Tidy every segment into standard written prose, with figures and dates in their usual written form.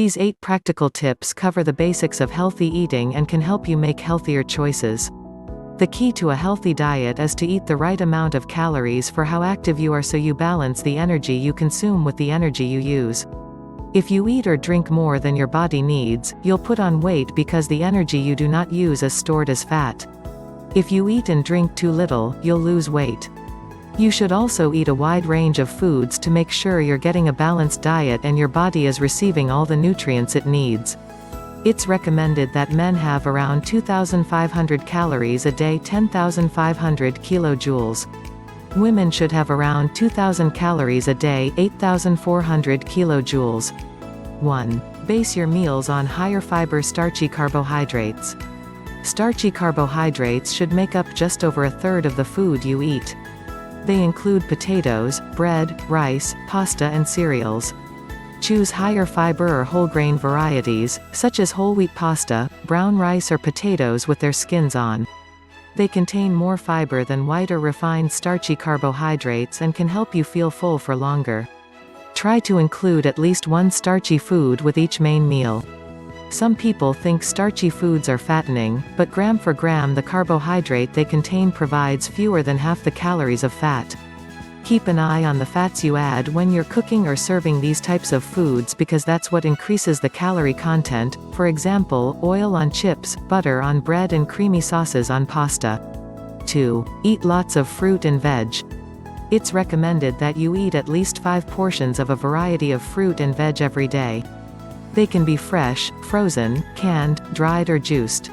These 8 practical tips cover the basics of healthy eating and can help you make healthier choices. The key to a healthy diet is to eat the right amount of calories for how active you are so you balance the energy you consume with the energy you use. If you eat or drink more than your body needs, you'll put on weight because the energy you do not use is stored as fat. If you eat and drink too little, you'll lose weight. You should also eat a wide range of foods to make sure you're getting a balanced diet and your body is receiving all the nutrients it needs. It's recommended that men have around 2,500 calories a day, 10,500 kilojoules. Women should have around 2,000 calories a day, 8,400 kilojoules. 1. Base your meals on higher fiber starchy carbohydrates. Starchy carbohydrates should make up just over a third of the food you eat. They include potatoes, bread, rice, pasta and cereals. Choose higher fiber or whole grain varieties, such as whole wheat pasta, brown rice or potatoes with their skins on. They contain more fiber than white or refined starchy carbohydrates and can help you feel full for longer. Try to include at least one starchy food with each main meal. Some people think starchy foods are fattening, but gram for gram the carbohydrate they contain provides fewer than half the calories of fat. Keep an eye on the fats you add when you're cooking or serving these types of foods because that's what increases the calorie content, for example, oil on chips, butter on bread and creamy sauces on pasta. 2. Eat lots of fruit and veg. It's recommended that you eat at least 5 portions of a variety of fruit and veg every day. They can be fresh, frozen, canned, dried or juiced.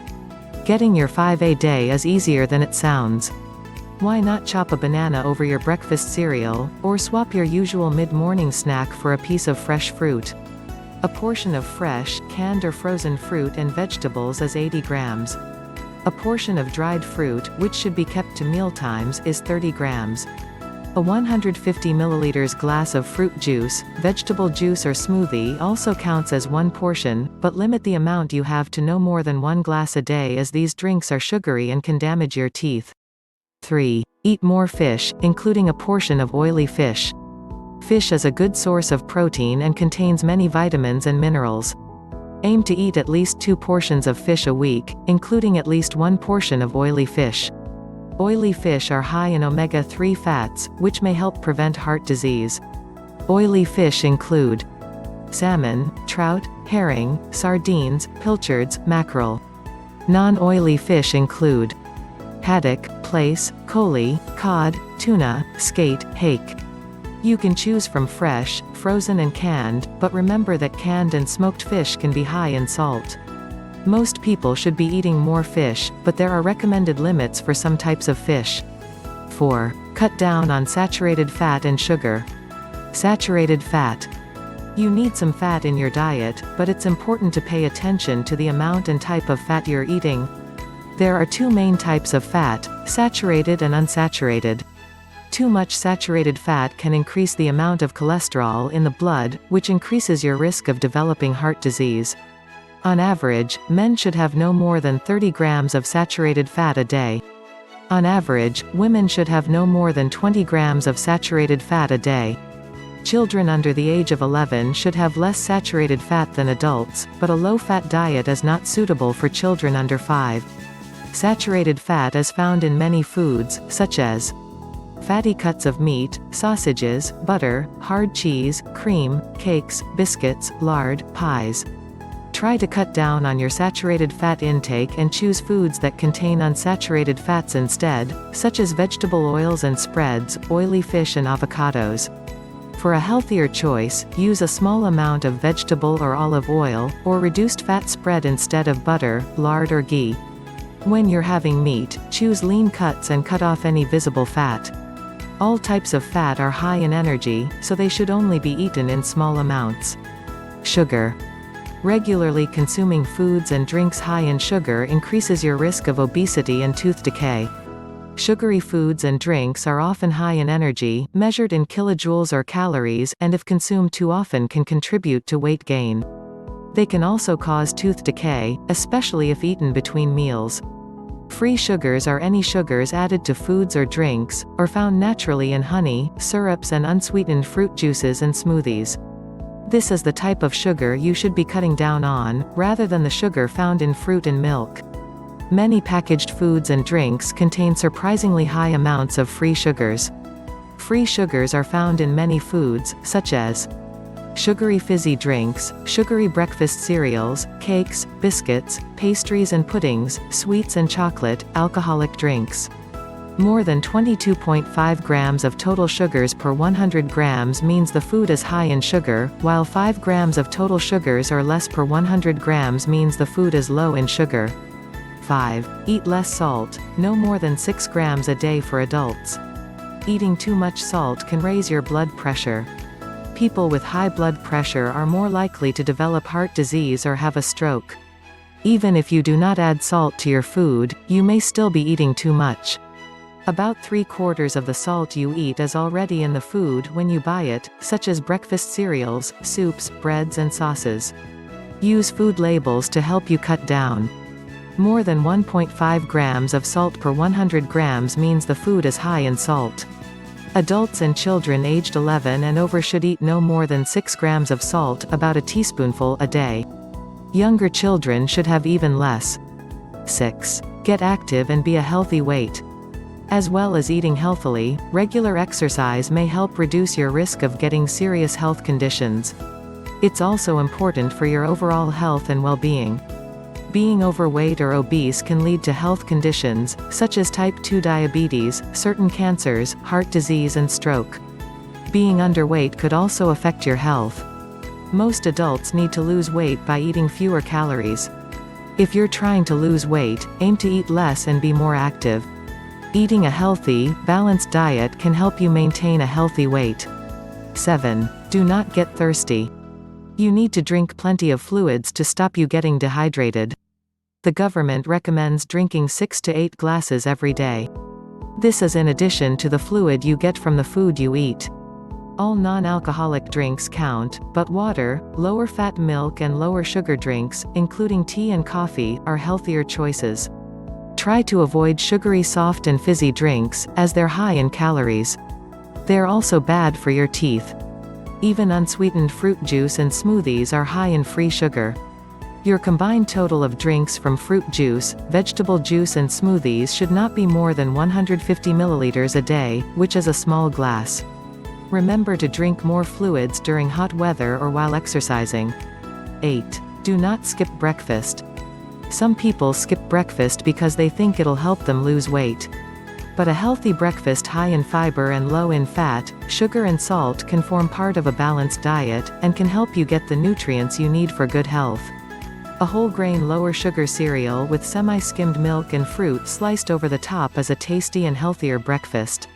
Getting your 5 a day is easier than it sounds. Why not chop a banana over your breakfast cereal, or swap your usual mid-morning snack for a piece of fresh fruit? A portion of fresh, canned or frozen fruit and vegetables is 80 grams. A portion of dried fruit, which should be kept to mealtimes, is 30 grams. A 150 milliliters glass of fruit juice, vegetable juice or smoothie also counts as 1 portion, but limit the amount you have to no more than 1 glass a day as these drinks are sugary and can damage your teeth. 3. Eat more fish, including a portion of oily fish. Fish is a good source of protein and contains many vitamins and minerals. Aim to eat at least 2 portions of fish a week, including at least 1 portion of oily fish. Oily fish are high in omega-3 fats, which may help prevent heart disease. Oily fish include salmon, trout, herring, sardines, pilchards, mackerel. Non-oily fish include haddock, plaice, collie, cod, tuna, skate, hake. You can choose from fresh, frozen and canned, but remember that canned and smoked fish can be high in salt. Most people should be eating more fish, but there are recommended limits for some types of fish. 4. Cut down on saturated fat and sugar. Saturated fat. You need some fat in your diet, but it's important to pay attention to the amount and type of fat you're eating. There are 2 main types of fat, saturated and unsaturated. Too much saturated fat can increase the amount of cholesterol in the blood, which increases your risk of developing heart disease. On average, men should have no more than 30 grams of saturated fat a day. On average, women should have no more than 20 grams of saturated fat a day. Children under the age of 11 should have less saturated fat than adults, but a low-fat diet is not suitable for children under 5. Saturated fat is found in many foods, such as fatty cuts of meat, sausages, butter, hard cheese, cream, cakes, biscuits, lard, pies. Try to cut down on your saturated fat intake and choose foods that contain unsaturated fats instead, such as vegetable oils and spreads, oily fish and avocados. For a healthier choice, use a small amount of vegetable or olive oil, or reduced fat spread instead of butter, lard or ghee. When you're having meat, choose lean cuts and cut off any visible fat. All types of fat are high in energy, so they should only be eaten in small amounts. Sugar. Regularly consuming foods and drinks high in sugar increases your risk of obesity and tooth decay. Sugary foods and drinks are often high in energy, measured in kilojoules or calories, and if consumed too often can contribute to weight gain. They can also cause tooth decay, especially if eaten between meals. Free sugars are any sugars added to foods or drinks, or found naturally in honey, syrups and unsweetened fruit juices and smoothies. This is the type of sugar you should be cutting down on, rather than the sugar found in fruit and milk. Many packaged foods and drinks contain surprisingly high amounts of free sugars. Free sugars are found in many foods, such as sugary fizzy drinks, sugary breakfast cereals, cakes, biscuits, pastries and puddings, sweets and chocolate, alcoholic drinks. More than 22.5 grams of total sugars per 100 grams means the food is high in sugar, while 5 grams of total sugars or less per 100 grams means the food is low in sugar. 5. Eat less salt, no more than 6 grams a day for adults. Eating too much salt can raise your blood pressure. People with high blood pressure are more likely to develop heart disease or have a stroke. Even if you do not add salt to your food, you may still be eating too much. About 3/4 of the salt you eat is already in the food when you buy it, such as breakfast cereals, soups, breads and sauces. Use food labels to help you cut down. More than 1.5 grams of salt per 100 grams means the food is high in salt. Adults and children aged 11 and over should eat no more than 6 grams of salt, about a teaspoonful, a day. Younger children should have even less. 6. Get active and be a healthy weight. As well as eating healthily, regular exercise may help reduce your risk of getting serious health conditions. It's also important for your overall health and well-being. Being overweight or obese can lead to health conditions, such as type 2 diabetes, certain cancers, heart disease and stroke. Being underweight could also affect your health. Most adults need to lose weight by eating fewer calories. If you're trying to lose weight, aim to eat less and be more active. Eating a healthy, balanced diet can help you maintain a healthy weight. 7. Do not get thirsty. You need to drink plenty of fluids to stop you getting dehydrated. The government recommends drinking 6 to 8 glasses every day. This is in addition to the fluid you get from the food you eat. All non-alcoholic drinks count, but water, lower-fat milk and lower-sugar drinks, including tea and coffee, are healthier choices. Try to avoid sugary soft and fizzy drinks, as they're high in calories. They're also bad for your teeth. Even unsweetened fruit juice and smoothies are high in free sugar. Your combined total of drinks from fruit juice, vegetable juice and smoothies should not be more than 150 milliliters a day, which is a small glass. Remember to drink more fluids during hot weather or while exercising. 8. Do not skip breakfast. Some people skip breakfast because they think it'll help them lose weight. But a healthy breakfast high in fiber and low in fat, sugar and salt can form part of a balanced diet, and can help you get the nutrients you need for good health. A whole grain lower sugar cereal with semi-skimmed milk and fruit sliced over the top is a tasty and healthier breakfast.